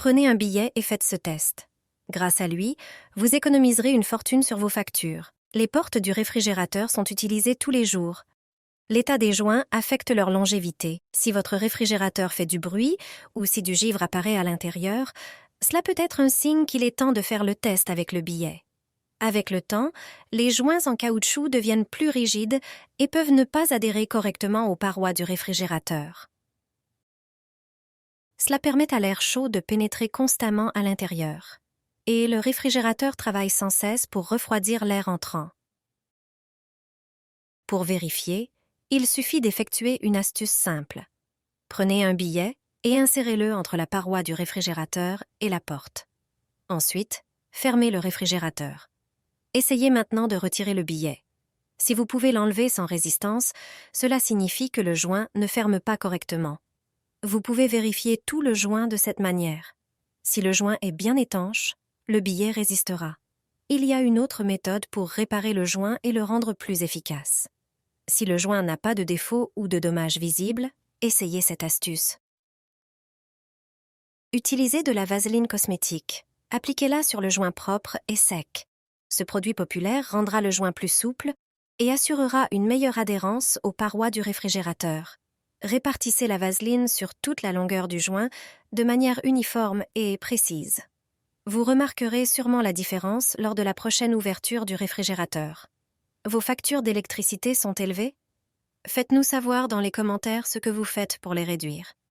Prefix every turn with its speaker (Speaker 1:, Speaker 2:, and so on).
Speaker 1: Prenez un billet et faites ce test. Grâce à lui, vous économiserez une fortune sur vos factures. Les portes du réfrigérateur sont utilisées tous les jours. L'état des joints affecte leur longévité. Si votre réfrigérateur fait du bruit ou si du givre apparaît à l'intérieur, cela peut être un signe qu'il est temps de faire le test avec le billet. Avec le temps, les joints en caoutchouc deviennent plus rigides et peuvent ne pas adhérer correctement aux parois du réfrigérateur. Cela permet à l'air chaud de pénétrer constamment à l'intérieur. Et le réfrigérateur travaille sans cesse pour refroidir l'air entrant. Pour vérifier, il suffit d'effectuer une astuce simple. Prenez un billet et insérez-le entre la paroi du réfrigérateur et la porte. Ensuite, fermez le réfrigérateur. Essayez maintenant de retirer le billet. Si vous pouvez l'enlever sans résistance, cela signifie que le joint ne ferme pas correctement. Vous pouvez vérifier tout le joint de cette manière. Si le joint est bien étanche, le billet résistera. Il y a une autre méthode pour réparer le joint et le rendre plus efficace. Si le joint n'a pas de défaut ou de dommages visibles, essayez cette astuce. Utilisez de la vaseline cosmétique. Appliquez-la sur le joint propre et sec. Ce produit populaire rendra le joint plus souple et assurera une meilleure adhérence aux parois du réfrigérateur. Répartissez la vaseline sur toute la longueur du joint de manière uniforme et précise. Vous remarquerez sûrement la différence lors de la prochaine ouverture du réfrigérateur. Vos factures d'électricité sont élevées? Faites-nous savoir dans les commentaires ce que vous faites pour les réduire.